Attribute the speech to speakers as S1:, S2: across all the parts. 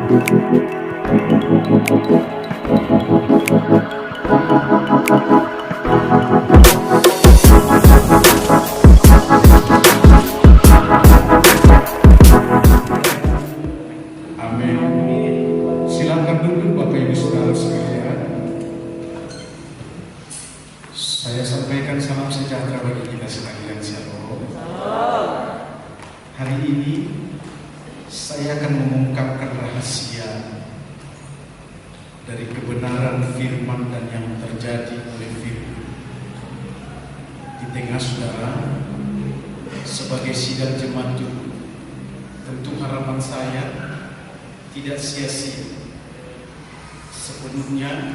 S1: Silakan duduk Bapak Ibu Saudara sekalian. Saya sampaikan salam sejahtera bagi kita sekalian. Shalom. Hari ini saya akan mengungkapkan rahasia dari kebenaran firman dan yang terjadi oleh firman di tengah saudara sebagai sidang jemaat Tuhan. Tentu harapan saya tidak sia-sia. Sepenuhnya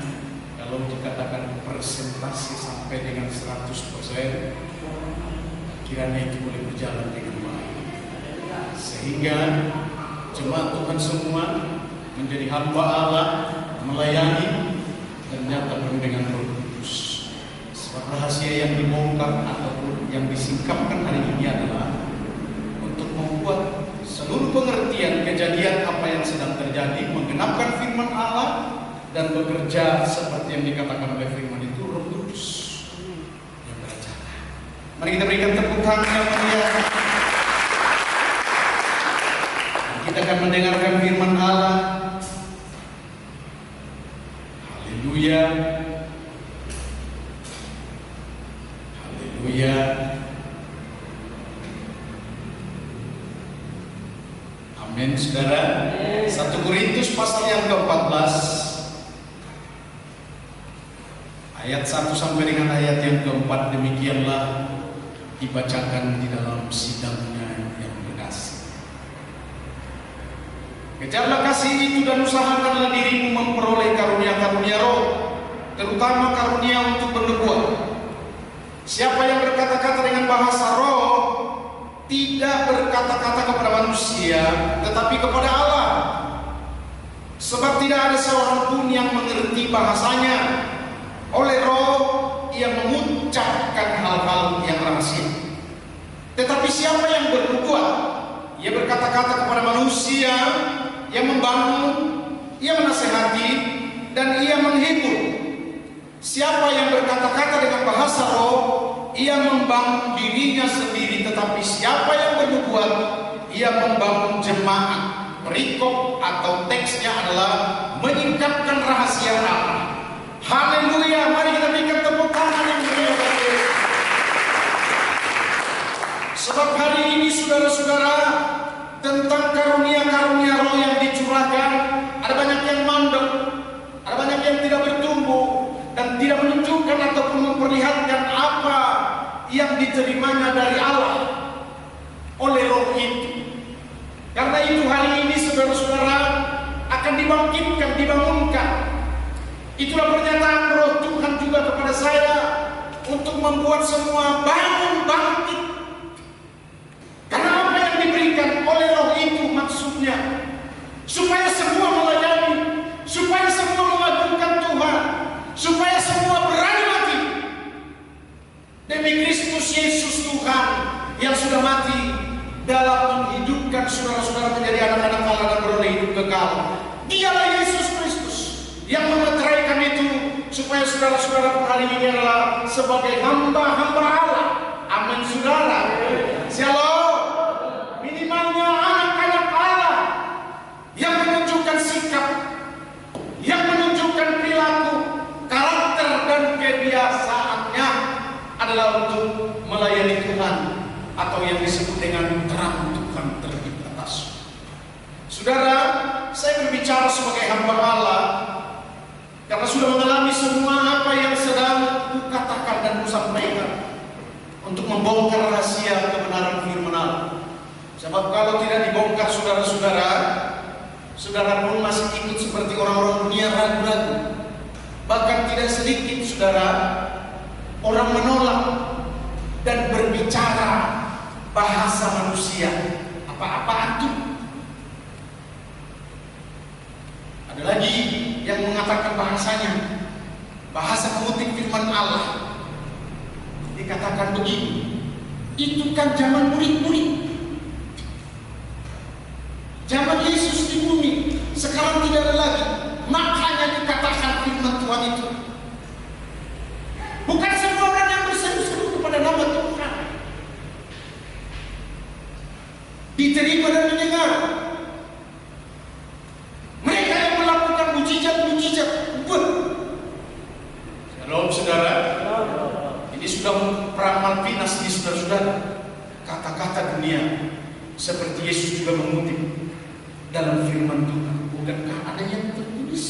S1: kalau dikatakan presentasi sampai dengan 100%, kiranya itu boleh berjalan dengan baik, sehingga jemaat Tuhan semua menjadi hamba Allah, melayani dan nyata penuh dengan Roh Kudus. Sebab rahasia yang dibongkar ataupun yang disingkapkan hari ini adalah untuk membuat seluruh pengertian kejadian apa yang sedang terjadi, menggenapkan firman Allah dan bekerja seperti yang dikatakan oleh firman itu Roh Kudus yang berbicara. Mari kita berikan tepuk tangan yang mulia. Kita akan mendengarkan firman Allah. Haleluya. Haleluya. Amin, saudara. 1 Korintus pasal yang ke-14 ayat 1 sampai dengan ayat yang ke-4, demikianlah dibacakan di dalam sidangnya yang berdasar. Kejarlah kasih itu dan usahakanlah dirimu memperoleh karunia-karunia roh, terutama karunia untuk bernubuat. Siapa yang berkata-kata dengan bahasa roh tidak berkata-kata kepada manusia, tetapi kepada Allah. Sebab tidak ada seorang pun yang mengerti bahasanya. Oleh roh ia mengucapkan hal-hal yang rahasia. Tetapi siapa yang bernubuat, ia berkata-kata kepada manusia, ia membangun, ia menasehati, dan ia menghibur. Siapa yang berkata-kata dengan bahasa roh, ia membangun dirinya sendiri. Tetapi siapa yang bernubuat, ia membangun jemaat. Perikop atau teksnya adalah menyingkapkan rahasia Allah. Haleluya. Mari kita berikan tepuk tangan yang meriah. Sebab hari ini saudara-saudara, tentang karunia-karunia roh yang dicurahkan, ada banyak yang mandek, ada banyak yang tidak bertumbuh dan tidak menunjukkan ataupun memperlihatkan apa yang diterimanya dari Allah oleh roh itu. Karena itu hari ini saudara-saudara akan dibangkitkan, dibangunkan. Itulah pernyataan roh Tuhan juga kepada saya untuk membuat semua bangun bangkit. Karena apa yang diberikan oleh roh itu maksudnya supaya semua melayani, supaya semua mengagungkan Tuhan, supaya semua berani mati demi Kristus Yesus Tuhan yang sudah mati dalam menghidupkan saudara-saudara menjadi anak-anak Allah dan beroleh hidup kekal. Dialah Yesus Kristus yang memeteraikan itu supaya saudara-saudara hari ini adalah sebagai hamba-hamba Allah. Amin, saudara. Shalom. Minimalnya anak-anak Allah yang menunjukkan sikap, yang menunjukkan perilaku, karakter dan kebiasaannya adalah untuk melayani Tuhan, atau yang disebut dengan terang Tuhan terbit atas. Saudara, saya berbicara sebagai hamba Allah karena sudah mengalami semua apa yang sedang kukatakan dan kusampaikan untuk membongkar rahasia kebenaran firman Allah. Sebab kalau tidak dibongkar saudara-saudara, saudara pun masih ikut seperti orang-orang dunia, ragu-ragu. Bahkan tidak sedikit saudara orang menolak dan berbicara bahasa manusia. Apa-apaan tuh? Ada lagi yang mengatakan bahasanya bahasa kutip firman Allah. Dikatakan begini, itu kan zaman murid-murid, zaman Yesus di bumi. Sekarang saudara-saudara, kata-kata dunia seperti Yesus juga mengutip dalam firman Tuhan. Bukankah ada yang tertulis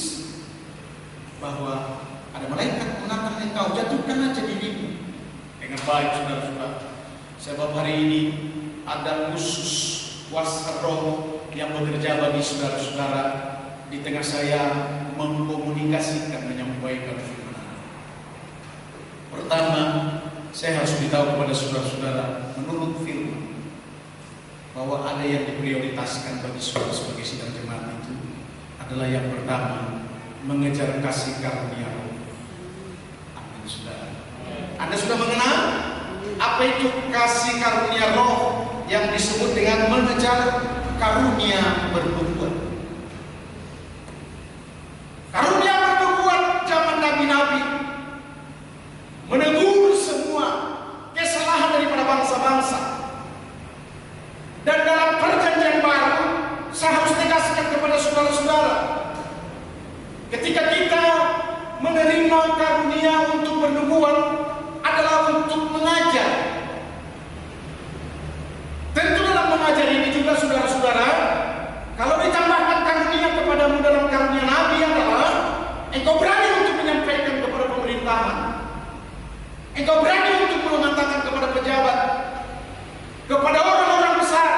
S1: bahwa ada malaikat menatang engkau, jatuhkan aja dirimu dengan baik, saudara-saudara. Sebab hari ini ada khusus kuasa roh yang bekerja bagi saudara-saudara di tengah saya mengkomunikasikan, menyampaikan firman. Pertama, saya harus beritahu kepada saudara-saudara menurut firman bahwa ada yang diprioritaskan bagi saudara sebagai sidang jemaat itu adalah yang pertama, mengejar kasih karunia roh. Amin, saudara. Anda sudah mengenal apa itu kasih karunia roh yang disebut dengan mengejar karunia bernubuat? Karunia bernubuat zaman nabi-nabi menegur semua kesalahan daripada bangsa-bangsa. Dan dalam perjanjian baru, saya harus tegaskan kepada saudara-saudara, ketika kita menerima karunia untuk bernubuat adalah untuk mengajar. Tentu dalam mengajar ini juga saudara-saudara, kalau ditambahkan karunia kepadamu dalam karunia nabi adalah engkau berani untuk menyampaikan kepada pemerintahan, engkau berani untuk mengatakan kepada pejabat, kepada orang-orang besar,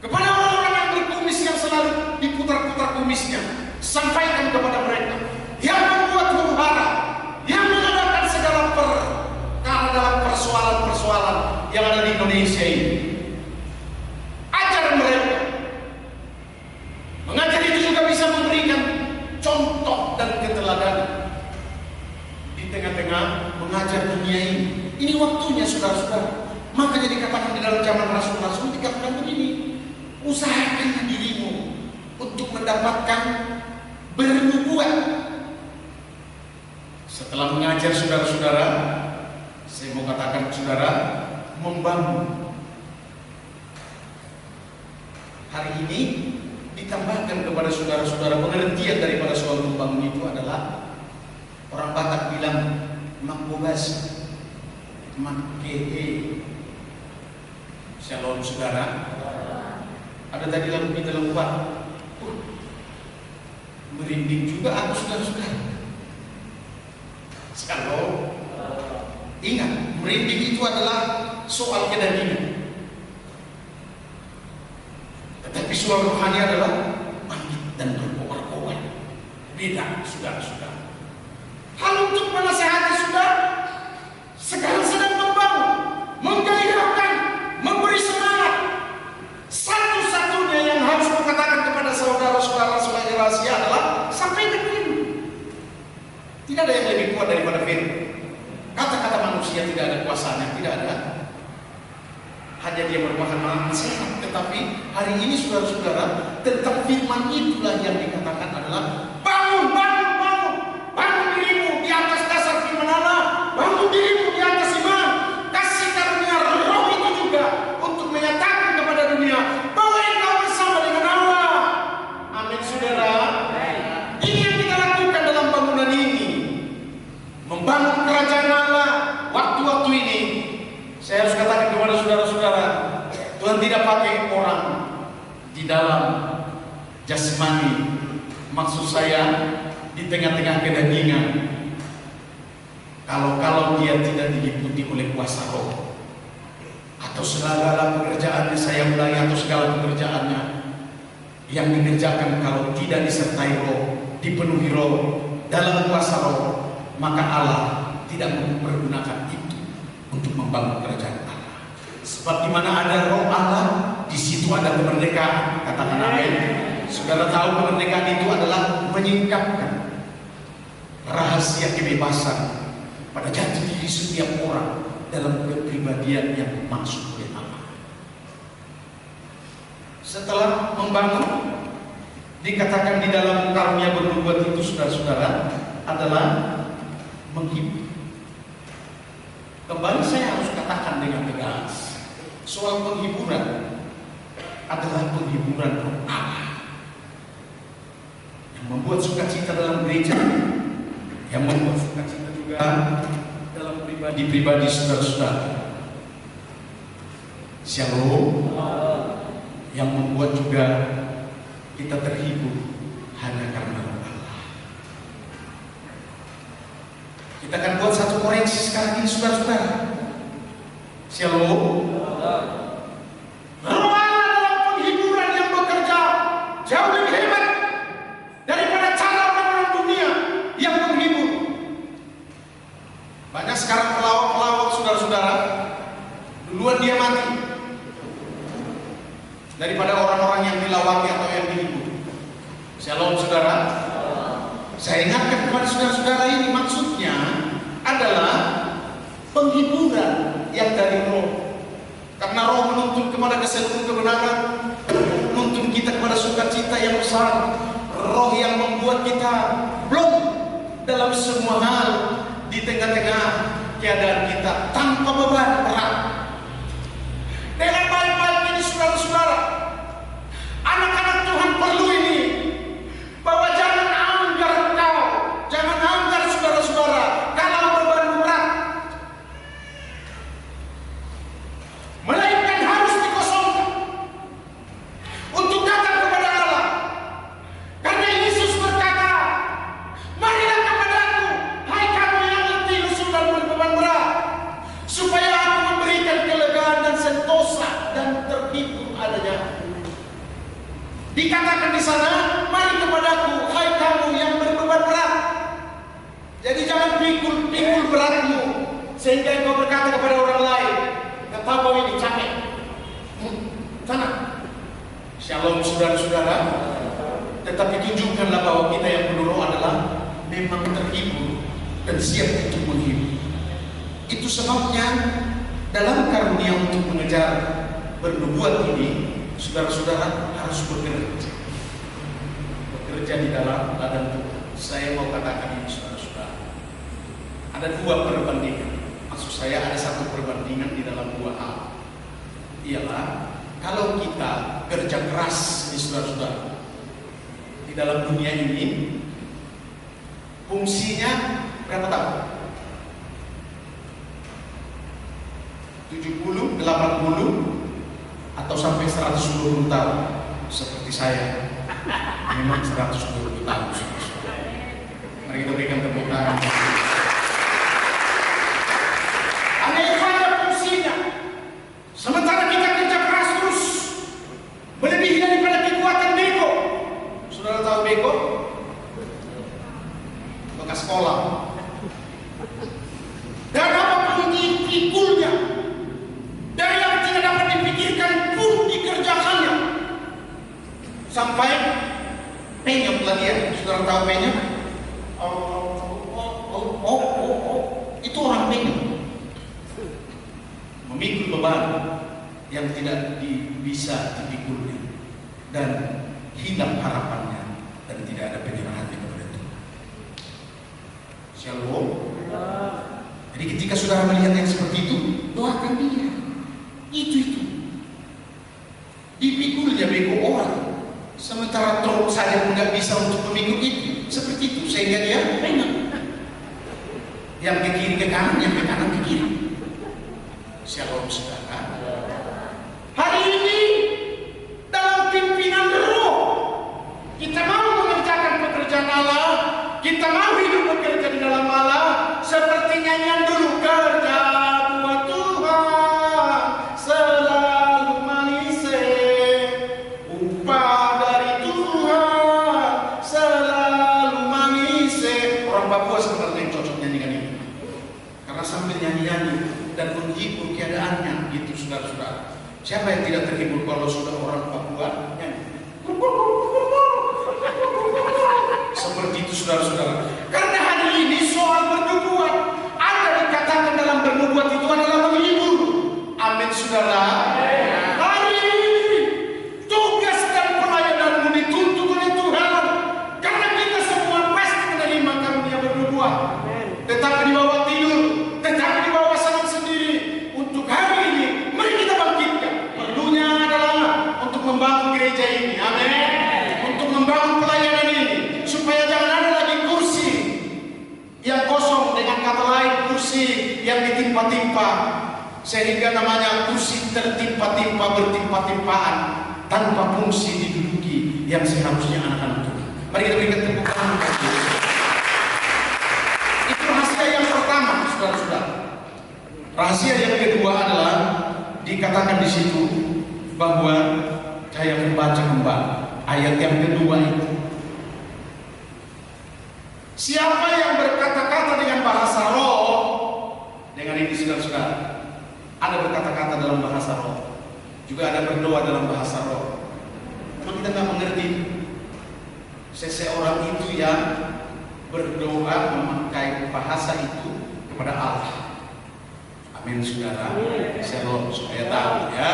S1: kepada orang-orang yang berkumis yang selalu diputar-putar kumisnya, sampaikan kepada mereka yang membuat huru-hara, yang mengadakan segala perkara dalam persoalan-persoalan yang ada di Indonesia ini. Ajar mereka. Mengajar itu juga bisa memberikan contoh dan keteladanan di tengah-tengah mengajar dunia ini. Ini waktunya, saudara-saudara. Makanya dikatakan di dalam zaman Rasul-Rasul dikatakan begini, usahakan dirimu untuk mendapatkan bernubuat. Setelah mengajar saudara-saudara, saya mau katakan saudara, membangun. Hari ini ditambahkan kepada saudara-saudara pengertian daripada soal membangun itu adalah orang Batak bilang makbogas, makkehe. Shalom saudara. Ada tadi lagu kita lompat. Merinding juga aku saudara-saudara. Shalom. Ingat, merinding itu adalah soal kedagingan. Tetapi soal rohani adalah bangkit dan berkobar-kobar. Beda, saudara-saudara. Hal untuk menasehati saudara, sekarang sedang membangun, menggairahkan, memberi semangat. Satu-satunya yang harus kukatakan kepada saudara-saudara sebagai rahasia adalah sampaikan firman. Tidak ada yang lebih kuat daripada firman. Kata-kata manusia tidak ada kuasanya, tidak ada. Hanya dia merupakan nasihat. Tetapi hari ini saudara-saudara, tentang firman itulah yang dikatakan adalah bangun, bangun, bangun. Bangun dirimu di atas dasar firman Allah. Bangun dirimu di atas iman. Kasih karunia roh itu juga untuk menyatakan kepada dunia bahwa engkau bersama dengan Allah. Amin, saudara. Ini yang kita lakukan dalam bangunan ini, membangun kerajaan Allah. Waktu-waktu ini saya harus katakan kepada saudara-saudara, Tuhan tidak pakai orang di dalam jasmani. Maksud saya di tengah-tengah kedagingan. Kalau dia tidak diliputi oleh kuasa roh, atau segala pekerjaannya saya mulai, atau segala pekerjaannya yang dikerjakan kalau tidak disertai roh, dipenuhi roh, dalam kuasa roh, maka Allah tidak mempergunakan itu untuk membangun kerajaan Allah. Sebab di mana ada roh Allah, di situ ada kemerdekaan. Katakan amin. Saudara tahu kemerdekaan itu adalah menyingkapkan rahasia kebebasan pada jati diri setiap orang dalam kepribadian yang dimaksud oleh Allah. Setelah membangun, dikatakan di dalam karunia bernubuat itu saudara-saudara adalah menghibur. Kembali saya harus katakan dengan tegas, soal penghiburan adalah penghiburan roh Allah yang membuat sukacita dalam gereja, yang membuat sukacita juga dalam pribadi-pribadi saudara-saudara. Shalom. Yang membuat juga kita terhibur hanya karena Allah. Kita akan buat satu koreksi sekarang ini, saudara-saudara. Shalom. Roh Allah dalam penghiburan yang bekerja jauh lebih hebat daripada cara orang dunia yang menghibur. Banyak sekarang pelawak-pelawak, saudara-saudara, duluan dia mati daripada orang-orang yang dilawaki atau yang dihibur. Shalom, saudara. Saya ingatkan kepada saudara-saudara ini, maksudnya adalah penghiburan yang dari roh. Karena roh menuntun kepada keseluruhan kebenaran, menuntun kita kepada sukacita yang besar. Roh yang membuat kita blong dalam semua hal di tengah-tengah keadaan kita tanpa beban berat. Dengan baik-baik ini, saudara-saudara, anak-anak Tuhan perlu ini, bahwa jangan anggar kau, jangan anggar saudara-saudara, kalau beban berat, melainkan harus dikosongkan untuk datang kepada Allah. Karena Yesus berkata, marilah kepadaku, hai kamu yang letih lesu dan berbeban berat, supaya aku memberikan kelegaan dan sentosa dan terhibur adanya. Dikatakan di sana, mari kepadaku, hai kamu yang berbeban berat. Jadi jangan pikul beratmu sehingga engkau berkata kepada orang lain, nggak tahu ini capek. Sana. Shalom, saudara-saudara. Tetapi tunjukkanlah bahwa kita yang penuh roh adalah memang terhibur dan siap untuk menghibur. Itu sebabnya dalam karunia untuk mengejar bernubuat ini, saudara-saudara harus bekerja di dalam ladang Tuhan. Saya mau katakan ini, saudara-saudara, ada dua perbandingan. Maksud saya ada satu perbandingan di dalam dua hal. Ialah kalau kita kerja keras, saudara-saudara, di dalam dunia ini, fungsinya berapa tahun? 70, 80, atau sampai 120 tahun seperti saya. Memang 120 tahun. Mari kita berikan tepuk tangan. Aneh saja fungsinya. Sementara kita kerja keras terus, melebihi daripada kekuatan beko. Saudara tahu beko? Bekas sekolah. Dan apapun pikulnya, dari yang tidak dapat dipikirkan pun dikerjakannya sampai penyok lagi ya. Saudara tahu penyok? Itu orang penyok, memikul beban yang tidak bisa dipikulnya dan hilang harapannya dan tidak ada penyerahan kepada Tuhan. Shalom. Jadi ketika saudara melihat yang seperti itu, doakan dia. Itu dipikulnya bego orang, sementara truk saja pun nggak bisa untuk memikul itu. Seperti itu sehingga dia penyok. Yang ke kiri ke kanan, yang ke kanan ke kiri. Shalom, saudara. Hari ini dalam pimpinan roh kita mau mengerjakan pekerjaan Allah, kita mau hidup bekerja di dalam Allah, seperti nyanyian dulu, kerja buat Tuhan selalu manis, upah dari Tuhan selalu manis. Orang Papua sebenarnya yang cocok nyanyikan ini, karena sambil nyanyi-nyanyi dan menghibur keadaannya gitu, saudara-saudara. Siapa yang tidak terhibur kalau sudah orang Papua nyanyi seperti itu, saudara-saudara? Karena hari ini soal bernubuat, ada dikatakan dalam bernubuat itu adalah menghibur. Amin, saudara. Hari ini tugas dan pelayananmu dituntut oleh Tuhan, karena kita semua pasti menerima karunia bernubuat. Tetapi di bawah tidur, tetapi di bawah senang sendiri. Untuk hari ini, mari kita bangkitkan. Perlunya adalah untuk membangun gereja ini. Amin. Untuk membangun pelayanan ini, supaya jangan ada lagi kursi yang kosong, dengan kata lain kursi yang ditimpa-timpa. sehingga namanya kursi tertimpa-timpa, bertimpa-timpaan tanpa fungsi diduduki yang seharusnya anak-anak Tuhan. Mari kita berikan tepuk tangan. Itu rahasia yang pertama, saudara-saudara. Rahasia yang kedua adalah dikatakan di situ bahwa saya membaca kembali ayat yang kedua itu. Siapa yang berkata-kata dengan bahasa roh, dengan ini saudara-saudara, ada berkata-kata dalam bahasa roh, juga ada berdoa dalam bahasa roh. Kalau kita nggak mengerti, seseorang itu yang berdoa memakai bahasa itu kepada Allah. Amin, saudara. Shalom, supaya tahu ya.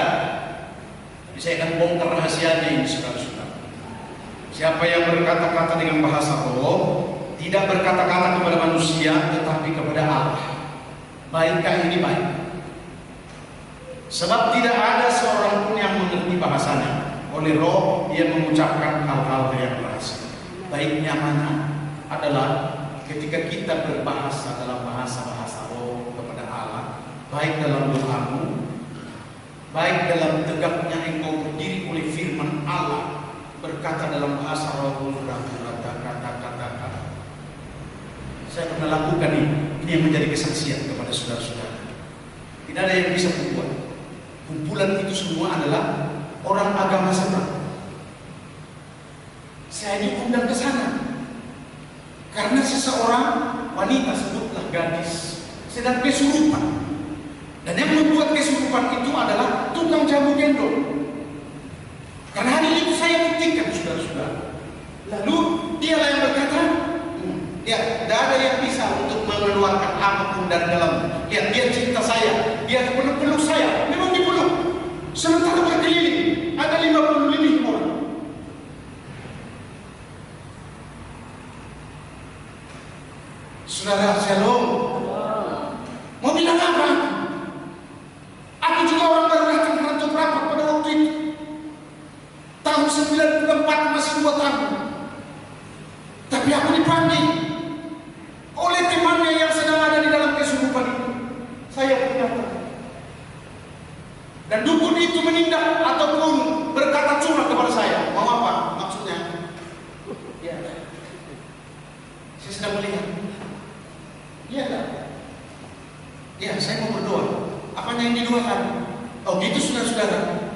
S1: Jadi saya akan bongkar rahasianya ini, saudara-saudara. Siapa yang berkata-kata dengan bahasa roh, tidak berkata-kata kepada manusia, tetapi kepada Allah. Baikkah ini baik? Sebab tidak ada seorang pun yang mengerti bahasanya. Oleh roh ia mengucapkan hal-hal yang rahasia. Baiknya mana adalah ketika kita berbahasa dalam bahasa-bahasa roh kepada Allah, baik dalam doamu, baik dalam tegaknya engkau berdiri oleh firman Allah, berkata dalam bahasa roh, kata-kata. Saya pernah lakukan ini yang menjadi kesaksian kepada saudara-saudara. Tidak ada yang bisa membuat. Kumpulan itu semua adalah orang agama seberang. Saya diundang ke sana karena seseorang wanita, sebutlah gadis, sedang kesurupan. Dan yang membuat kesurupan itu adalah tukang jamu gendong. Karena hari itu saya buktikan, saudara-saudara. Lalu dialah yang berkata, ya, tidak ada yang bisa untuk mengeluarkan apapun dari dalam. Lihat, dia cinta saya, dia peluk saya, memang dipeluk. Sementara berkeliling, ada 50 lebih orang. Saudara, shalom. Mau bilang apa? Aku juga orang baru datang merantau rapat pada waktu itu. Tahun 94, masih 2 tahun. Tapi aku dipanggil oleh temannya yang sedang ada di dalam kesurupan itu. Saya punya. Dan dukun itu menindak ataupun berkata curang kepada saya. Mau apa maksudnya? Ya, saya sedang melihat. Iya tak? Ya, saya mau berdoa. Apanya yang didoakan? Oh gitu, saudara-saudara.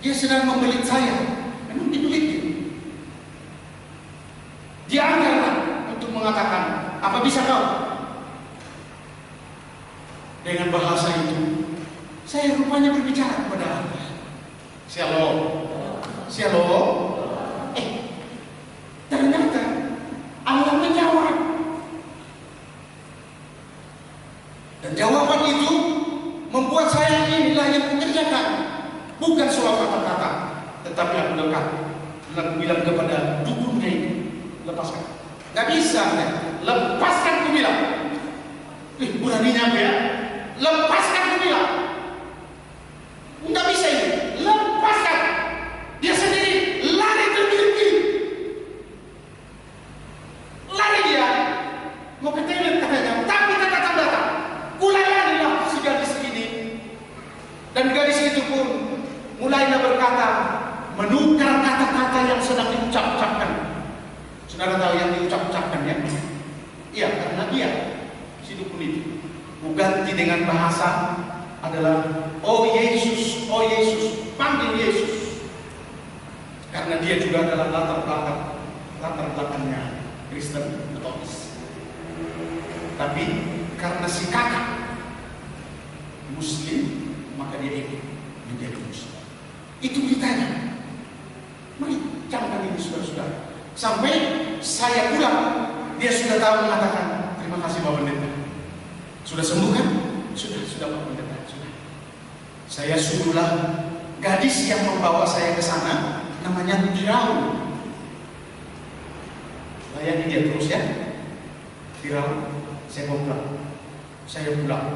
S1: Dia sedang membelit saya. Memang dibelit. Dia anggarlah untuk mengatakan, apa bisa kau? Dengan bahasa itu, saya rupanya berbicara kepada Allah. Shalom. Shalom. Ternyata Allah menjawab. Dan jawaban itu membuat saya inilah yang mengerjakan. Bukan soal kata-kata, tetapi aku dekat. Aku bilang kepada dukunnya ini, lepaskan. Gak bisa, ya. Lepaskan, aku bilang. Beraninya apa ya? Lepaskan, aku bilang. Nggak bisa ini. Lepaskan. Dia sendiri lari tergiri-giri. Lari dia. Mau ke toilet katanya. Tapi datang. Kulayanilah si gadis ini. Dan gadis itu pun mulailah berkata, menukar kata-kata yang sedang diucap-ucapkan. Saudara tahu yang diucap-ucapkan ya? Iya, karena dia si dukun itu ganti dengan bahasa adalah oh Yesus, panggil Yesus. Karena dia juga adalah latar belakangnya Kristen Katolik. Tapi karena si kakak Muslim, maka dia ikut menjadi Muslim. Itu beritanya. Mari camkan ini saudara-saudara. Sampai saya pulang, dia sudah tahu mengatakan terima kasih Pak Pendeta. Sudah sembuh kan? Sudah Pak Pendeta. Sudah. Saya suruhlah gadis yang membawa saya ke sana, namanya Firaun. Layani dia terus ya. Firaun, saya mau pulang. Saya pulang.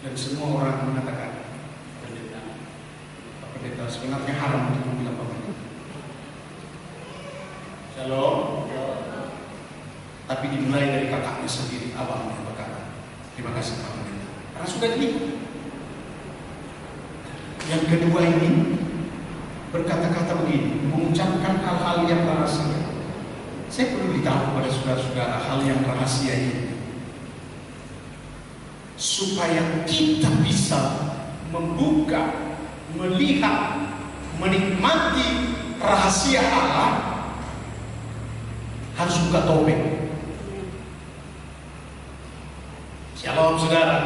S1: Dan semua orang mengatakan, Pak Pendeta sebenarnya haram untuk membilang Pak Pendeta. Shalom. Tapi dimulai dari kakaknya sendiri, abangnya berkata, terima kasih Pak Pendeta. Karena sudah dilihat. Yang kedua ini berkata-kata begini, mengucapkan hal-hal yang rahasia. Saya perlu beritahu pada saudara-saudara hal yang rahasia ini, supaya kita bisa membuka, melihat, menikmati rahasia Allah. Harus buka topeng. Shalom saudara.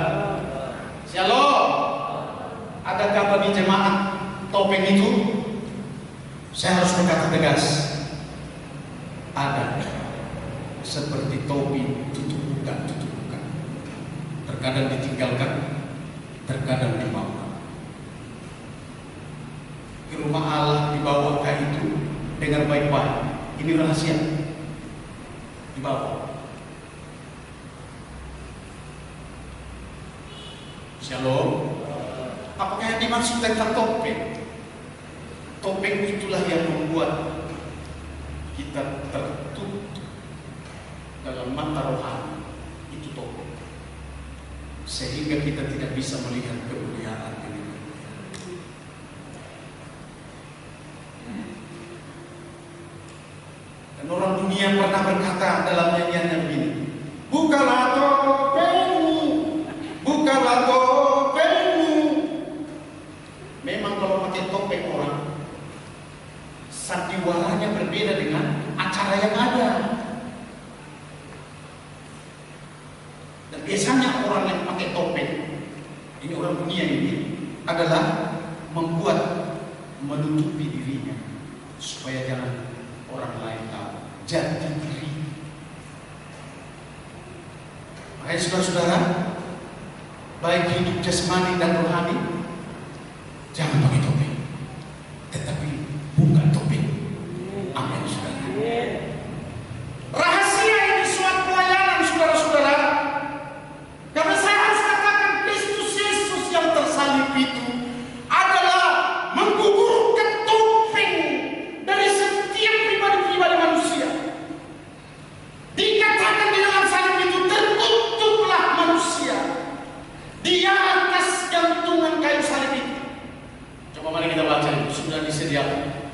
S1: Shalom. Adakah bagi jemaat topeng itu? Saya harus berkata tegas. Ada. Seperti topi tutup buka, tutup buka. Terkadang ditinggalkan, terkadang dibawa. Ke rumah Allah dibawa itu dengan baik-baik. Ini rahasia. Dibawa. Shalom. Apakah yang dimaksud tentang topeng? Topeng itulah yang membuat kita tertutup dalam mata rohani. Itu topeng. Sehingga kita tidak bisa melihat kemuliaan ini. Dan orang dunia pernah berkata dalam nyanyiannya begini, bukalah topengmu, bukalah topengmu. Memang kalau pakai topeng orang, sandiwaranya berbeda dengan acara yang ada. Dan biasanya orang yang pakai topeng, ini orang dunia ini, adalah membuat menutupi dirinya supaya jangan orang lain tahu jati diri. Makanya saudara-saudara, baik hidup jasmani dan rohani, jangan pakai topeng, tetapi buka topeng. Amin saudara. Rahasia ini suatu pelayanan saudara-saudara. Karena saya harus katakan Kristus Yesus yang tersalib itu adalah menggugurkan topeng dari setiap pribadi-pribadi manusia. Dikatakan di dalam salib itu tertutuplah manusia di atas gantungan kayu salib itu. Coba mari kita baca itu, sudah disediakan.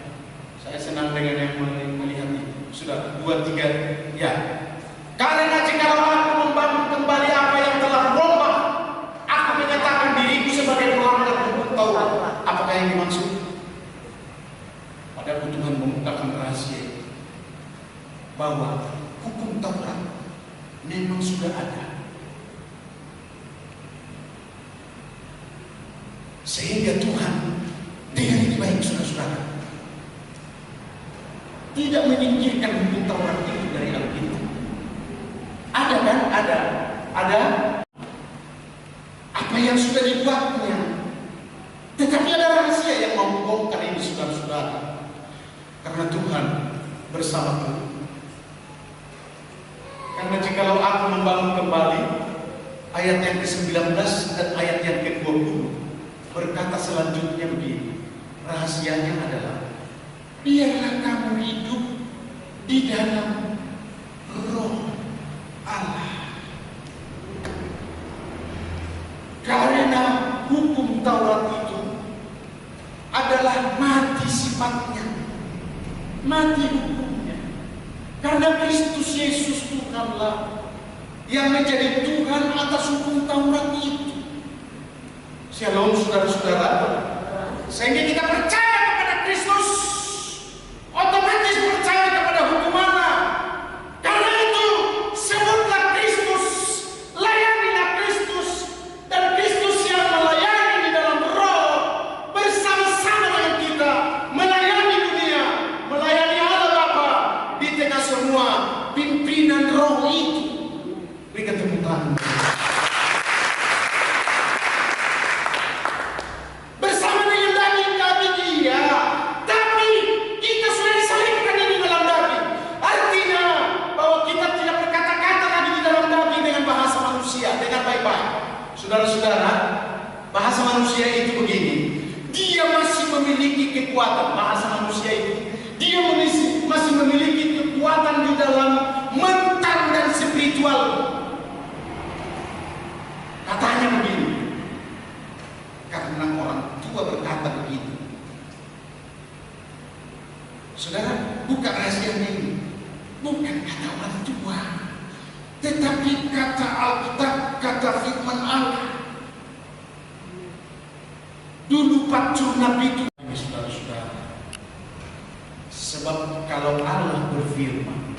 S1: Saya senang dengan yang melihat itu. Sudah 2, 3 ya. Karena jikalau aku membangun kembali apa yang telah roboh, aku menyatakan diriku sebagai pelanggar hukum Taurat. Apakah yang dimaksud? Pada Tuhan membukakan rahasia bahwa hukum Taurat memang sudah ada, sehingga Tuhan dengan ini baik saudara-saudara tidak menyingkirkan hukum Taurat itu dari Alkitab. Ada kan? Ada apa yang sudah dibuatnya. Tetapi ada rahasia yang mau membongkar ini saudara-saudara. Karena Tuhan bersamaku. Karena jikalau aku membangun kembali, ayat yang ke-19 dan ayat yang ke-20 berkata selanjutnya begini. Rahasianya adalah, biarlah kamu hidup di dalam roh Allah. Karena hukum Taurat itu adalah mati sifatnya, mati hukumnya. Karena Kristus Yesus Tuhanlah yang menjadi Tuhan atas hukum Taurat itu. Shalom saudara-saudara. Sehingga kita percaya kepada Kristus, otomatis percaya kepada hukum Allah. Karena itu sebutlah Kristus, layanilah Kristus, dan Kristus yang melayani di dalam roh bersama-sama dengan kita melayani dunia, melayani Allah Bapa di tengah semua pimpinan roh itu. Berikan tepuk tangan. Saudara-saudara, bahasa manusia itu begini, dia masih memiliki kekuatan. Bahasa manusia itu, dia masih memiliki kekuatan di dalam mental dan spiritual. Katanya begini, karena orang tua berkata bukan rahasia ini, bukan kata orang tua, tetapi kata Alkitab, kata firman Allah. Dulu Pak Nabi itu, saudara-saudara, sebab kalau Allah berfirman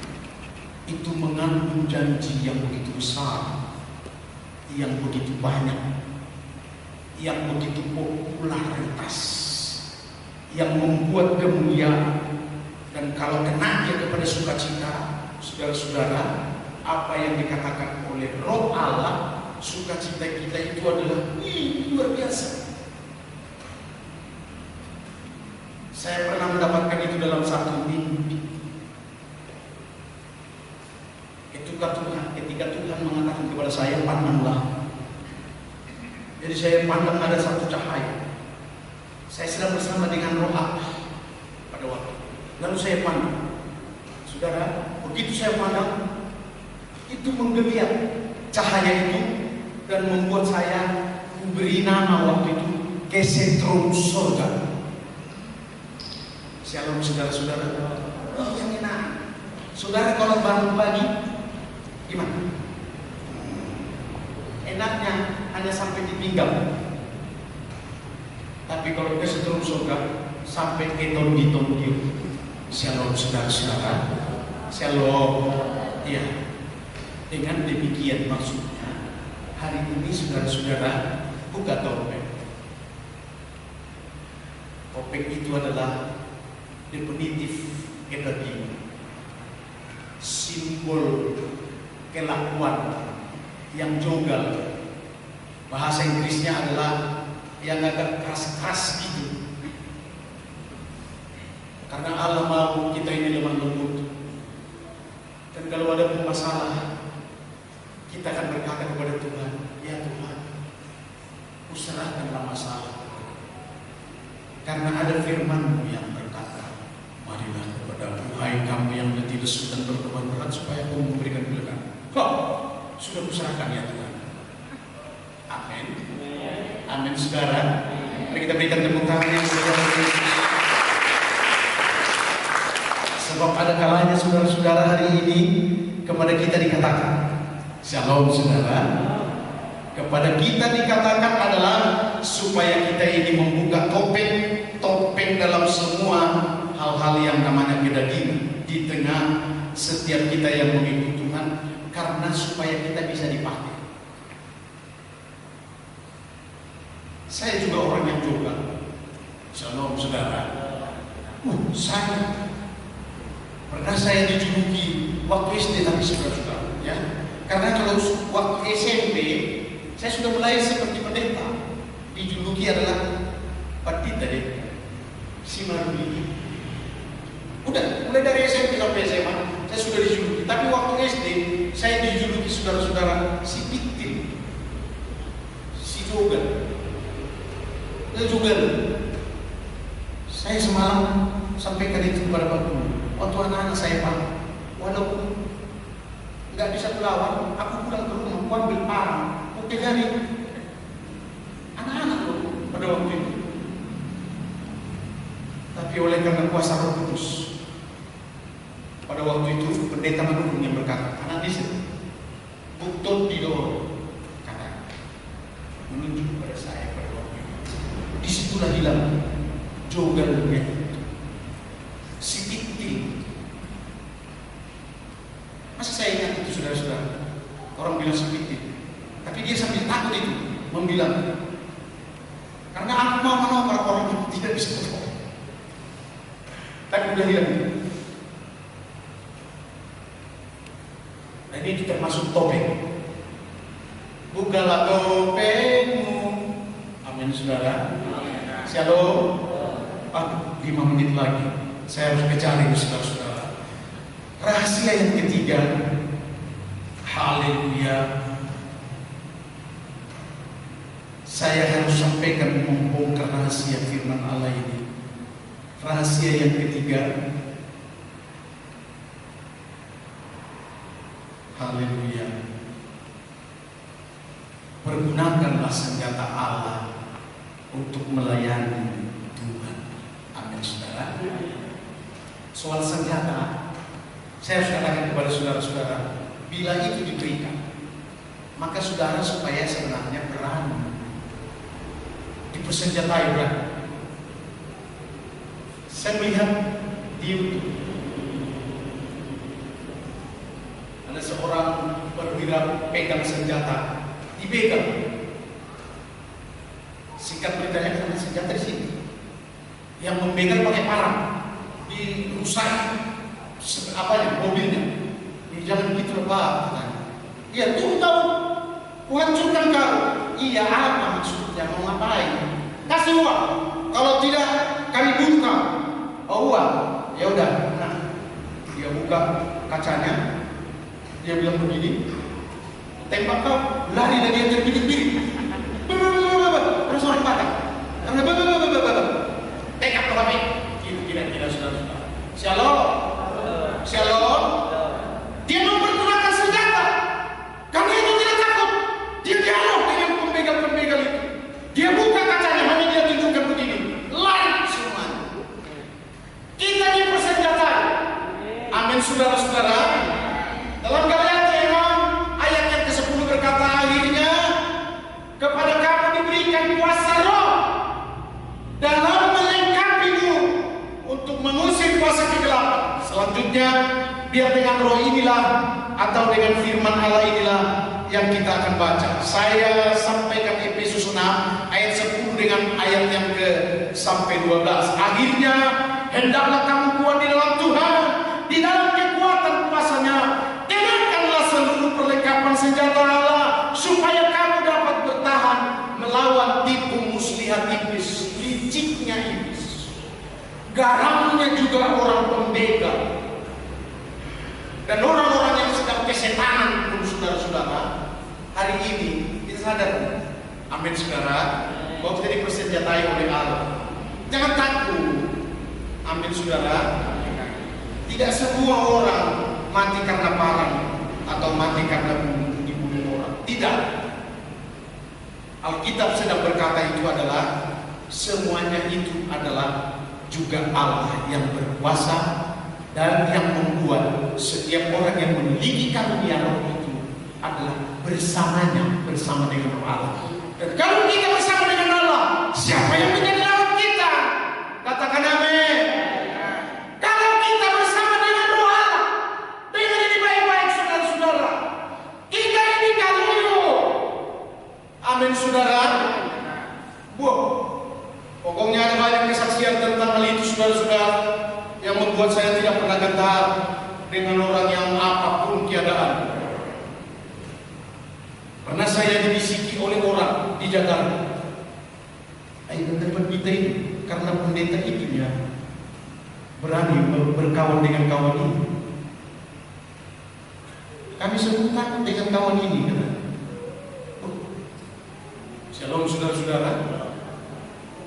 S1: itu mengandung janji yang begitu besar, yang begitu banyak, yang begitu popularitas, yang membuat kemuliaan. Dan kalau kena dia kepada sukacita, saudara-saudara, apa yang dikatakan oleh Roh Allah, sukacita kita itu adalah luar biasa. Saya pernah mendapatkan itu dalam satu mimpi. Ketika Tuhan mengatakan kepada saya, pandanglah. Jadi saya pandang ada satu cahaya. Saya sedang bersama dengan Roh Allah pada waktu. Lalu saya pandang. Saudara, begitu saya pandang, itu menggeliat cahaya itu dan membuat saya memberi nama waktu itu kesetrum surga. Shalom saudara-saudara. Yang enak. Saudara kalau bangun pagi gimana? Enaknya hanya sampai di pinggang. Tapi kalau ke setrum surga sampai ke tondi-tondi. Shalom saudara-saudara. Shalom. Ya. Dengan demikian maksudnya hari ini saudara-saudara buka topeng. Topeng itu adalah definitif kedagingan, simbol kelakuan yang jogal. Bahasa Inggrisnya adalah yang agak keras-keras gitu. Karena Allah mau kita ini lemah lembut. Dan kalau ada masalah, kita akan berkata kepada Tuhan, ya Tuhan, userahkanlah masalah. Karena ada firman-Mu yang berkata, marilah kepada Tuhan kamu yang letih lesu dan berbeban berat supaya Aku memberikan kelegaan. Kok sudah kuserahkan ya Tuhan. Amin. Amin saudara. Mari kita berikan tepuk tangan yang meriah. Sebab ada kalanya saudara-saudara hari ini kepada kita dikatakan, shalom saudara. Kepada kita dikatakan adalah supaya kita ini membuka topeng dalam semua hal-hal yang namanya kedagingan di tengah setiap kita yang mengikut Tuhan, karena supaya kita bisa dipakai. Saya juga orang yang juga, shalom saudara. Saya dijuluki waktu SD, tapi saudara-saudara, ya. Karena kalau waktu SMP saya sudah mulai seperti pendeta, dijuluki adalah Patita deh, si Maruli. Udah, mulai dari SMP sampai SMA saya sudah dijuluki. Tapi waktu SD saya dijuluki saudara-saudara si Pitin, si Jogan. Saya semalam sampaikan itu kepada Pak Guru. Waktu anak-anak saya Pak, walaupun nggak bisa melawan, aku pulang ke rumah, aku ambil parang, aku dari anak-anak loh pada waktu itu. Tapi oleh karena kuasa Roh Kudus, pada waktu itu pendeta mendukung yang berkata, anak desa, betul tidak kata, menunjuk kepada saya pada waktu itu. Disitulah hilang jogalnya si Pitin. Masa saya ingat itu saudara-saudara, orang bilang si Pitin, tapi dia sambil takut itu membilang, karena aku mau menopar orang yang tidak bisa berbohong. Tapi udah hilang. Nah ini termasuk topeng. Bukalah topengmu. Amin saudara. Shalom. 5 menit lagi saya harus mencari saudara-saudara. Rahasia yang ketiga, haleluya. Saya harus sampaikan membongkar rahasia firman Allah ini. Rahasia yang ketiga, haleluya. Pergunakanlah senjata Allah untuk melayani Tuhan. Amin saudara. soal senjata, saya harus katakan kepada saudara-saudara, bila itu diberikan, maka saudara supaya sebenarnya berani dipersenjatai berani. Saya melihat di YouTube ada seorang perwira pegang senjata, dibegal. Singkat beritanya karena senjata di sini, yang membegal pakai parang, dirusak mobilnya. Jangan begitu Pak, katanya. Iya, tunggu tahu, hancurkan kau. Iya, apa maksudnya? Mau ngapain? Kasih uang. Kalau tidak, kami bunuh kau. Oh, uang. Ya udah. Nah, dia buka kacanya. Dia bilang begini, tembak kau, lari dan dia terbidik-bidik. Terus orang patah. Tengok ke kami. Kira-kira saudara-saudara. Shalom. Shalom. Dia mempergunakan senjata. Karena itu tidak takut. Dia dialog dengan pembegal-pembegal itu. Dia buka kacanya, hanya dia tunjukkan begini. Lari semua. Kita dipersenjatai. Amin saudara-saudara. Dalam Galatia ayat yang ke-10 berkata, akhirnya kepada kamu diberikan kuasa Roh dalam melengkapimu untuk mengusir kuasa kegelapan. Selanjutnya, biar dengan Roh inilah atau dengan firman Allah inilah yang kita akan baca. Saya sampaikan Efesus 6 ayat 10 dengan ayat yang ke sampai 12. Akhirnya hendaklah kamu kuat di dalam Tuhan, di dalam kekuatan kuasa-Nya. Kenakanlah seluruh perlengkapan senjata Allah supaya kamu dapat bertahan melawan tipu muslihat iblis, liciknya iblis. Garamnya juga orang pembegal. Dan orang-orang yang sedang kesetanan pun saudara-saudara, hari ini kita sadar, amin saudara, bahwa kita dipersenjatai oleh Allah. Jangan takut, amin saudara. Tidak semua orang mati karena parang atau mati karena dibunuh orang. Tidak. Alkitab sedang berkata itu adalah semuanya itu adalah juga Allah yang berkuasa dan yang membuat setiap orang yang memiliki karunia Roh itu adalah bersamanya, bersama dengan Roh Allah. Dan kalau kita bersama dengan Allah, siapa yang menjadi lawan kita? Katakan amin. Kalau kita bersama dengan Roh Allah, dengar ini baik-baik saudara-saudara, kita ini karunia. Amin saudara. Pokoknya ada banyak kesaksian tentang hal itu saudara-saudara, yang membuat saya tidak pernah gentar dengan orang yang apapun keadaan. Pernah saya dibisiki oleh orang di Jakarta, ayo ke tempat kita ini, karena pendeta itu ya berani berkawan dengan kawan ini. Kami semua takut dengan kawan ini. Shalom saudara-saudara.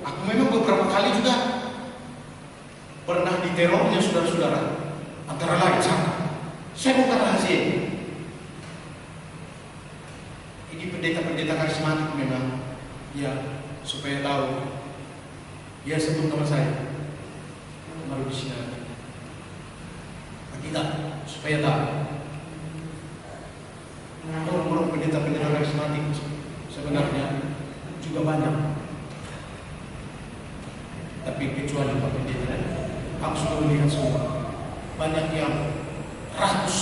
S1: Aku memang beberapa kali juga pernah diterornya saudara-saudara. Antara lain saya bukan rahasia. Ini pendeta-pendeta karismatik memang, ya, supaya tahu. Dia sebut nama saya, baru di sini. Tidak, supaya tahu. Orang-orang pendeta-pendeta karismatik sebenarnya juga banyak. Tapi kecuali Pak Pendeta, aku sudah melihat semua. Banyak yang rakus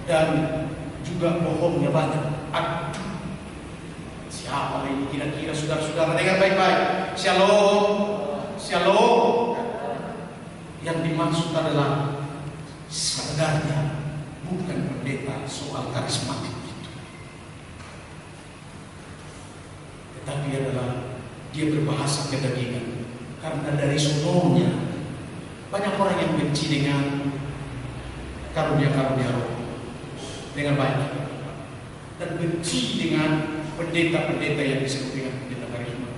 S1: dan juga bohongnya banyak. Aduh, siapa ini kira-kira saudara-saudara? Dengar baik-baik. Shalom, shalom. Yang dimaksud adalah sebenarnya bukan pendeta soal karismatik itu, tetapi adalah dia berbahasa kedagingan. Karena dari sononya banyak orang yang benci dengan karunia-karunia Roh dengan baik, dan benci dengan pendeta-pendeta yang disebut dengan pendeta karisma.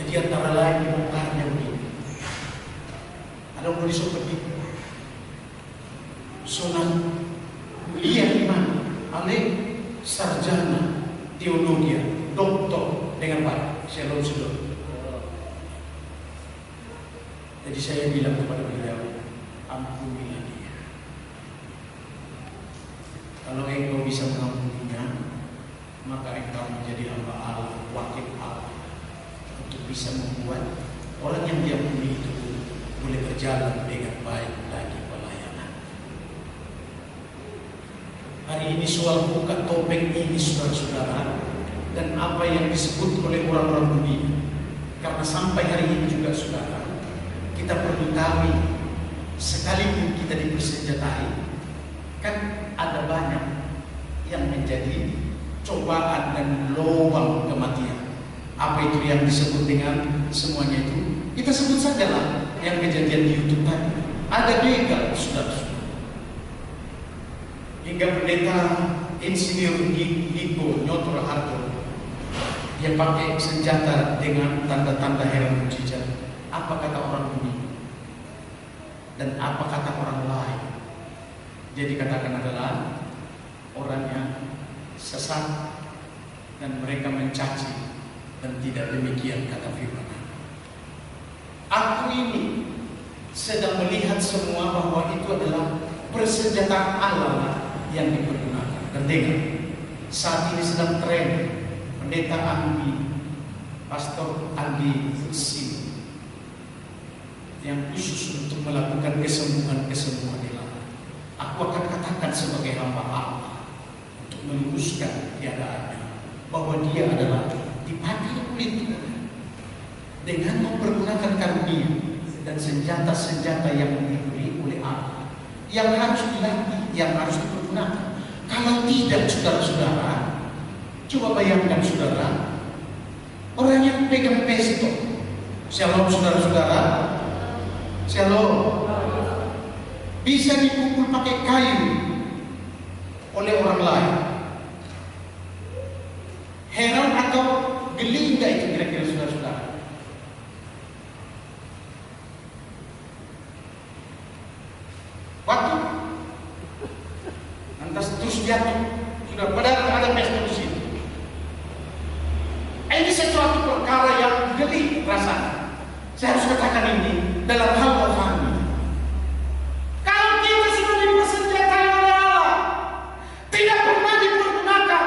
S1: Jadi antara lain bongkarnya begini. Ada orang seperti Sonan kuliah di mana? Alih sarjana teologi, doktor dengan baik. Shalom saudara. Jadi saya bilang kepada beliau, ampunilah dia. Kalau engkau bisa mengampuninya, maka engkau menjadi hamba Allah, wakil Allah, untuk bisa membuat orang yang diampuni itu boleh berjalan dengan baik lagi pelayanan. Hari ini soal buka topeng ini, saudara-saudara, dan apa yang disebut oleh orang-orang dunia. Karena sampai hari ini juga, saudara, kita perlu tahu, sekalipun kita dipersenjatai, kan ada banyak yang menjadi cobaan dan lubang kematian. Apa itu yang disebut dengan semuanya itu? Kita sebut sajalah yang kejadian di YouTube tadi. Ada begal, saudara-saudara. Hingga pendeta Insinyur Niko Nyotor Harto, dia pakai senjata dengan tanda-tanda heran mujizat. Apa kata orang dunia dan apa kata orang lain? Jadi katakan adalah orangnya sesat dan mereka mencaci, dan tidak demikian kata firman. Aku ini sedang melihat semua bahwa itu adalah persenjataan Allah yang dipergunakan. Dan dengar, saat ini sedang tren pendeta Andi, Pastor Andi Sim, yang khusus untuk melakukan kesembuhan-kesembuhan ilahi. Aku akan katakan sebagai hamba Allah untuk meluruskan keadaannya, bahwa dia adalah dipakai oleh Tuhan dengan mempergunakan karunia dan senjata-senjata yang diberi oleh Allah, yang harus dilatih, yang harus dipergunakan. Kalau tidak, saudara-saudara, coba bayangkan, saudara, orang yang pegang pistol. Shalom, saudara-saudara. Shalom. Bisa dipukul pakai kayu oleh orang lain. Heran atau geli enggak itu kira-kira, saudara-saudara? Waktu lantas terus jatuh, sudah padahal ada pistol di situ. Ini sesuatu perkara yang geli rasanya. Saya harus katakan ini dalam hal rohani. Kalau kita sudah dipersenjatai oleh Allah, tidak pernah dipergunakan,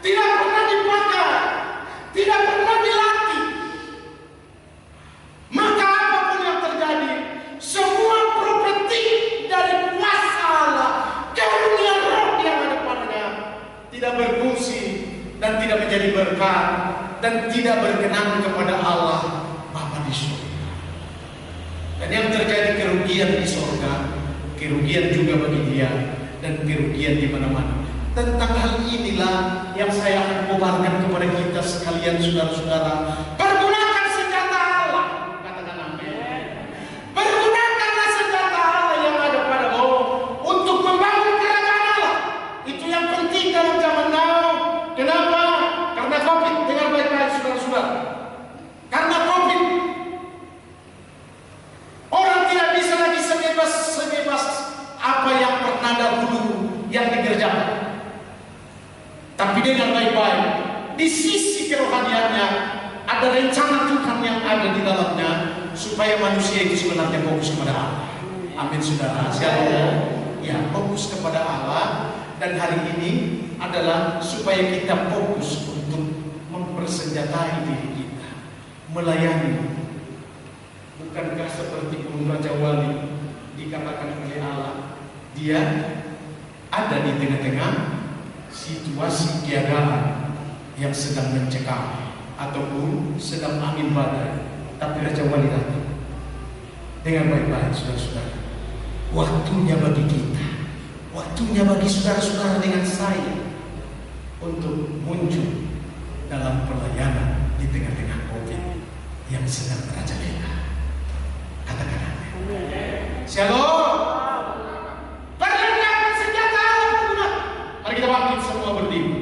S1: tidak pernah dipakai, tidak pernah dilatih, maka apapun yang terjadi, semua properti dari kuasa Allah, karunia roh yang ada padanya, tidak berfungsi dan tidak menjadi berkat dan tidak berkenan kepada Allah Bapa di surga. Dan yang terjadi kerugian di surga, kerugian juga bagi dia, dan kerugian di mana-mana. Tentang hal inilah yang saya akan kobarkan kepada kita sekalian, saudara-saudara. Pergunakan senjata Allah, katakan amin. Pergunakanlah senjata Allah yang ada padamu untuk membangun kerajaan Allah. Itu yang penting dalam zaman now. Kenapa? Karena COVID. Dengar baik-baik, saudara-saudara. Karena COVID, orang tidak bisa lagi sebebas apa yang pernah dahulu yang dikerjakan. Tapi dengan baik-baik, di sisi kerohaniannya ada rencana Tuhan yang ada di dalamnya, supaya manusia itu sebenarnya fokus kepada Allah. Amin, saudara. Shalom. Ya, fokus kepada Allah. Dan hari ini adalah supaya kita fokus untuk mempersenjatai diri kita, melayani. Bukankah seperti Burung Raja Wali dikatakan oleh Allah, dia ada di tengah-tengah situasi keadaan yang sedang mencekam ataupun sedang angin badai, tapi Raja Wali datang. Dengan baik-baik, saudara-saudara, waktunya bagi kita, waktunya bagi saudara-saudara dengan saya untuk muncul dalam pelayanan di tengah-tengah COVID yang sedang merajalela. Katakan amin. Shalom. Pergunakan senjata Allah. Mari kita bangkit semua berdiri.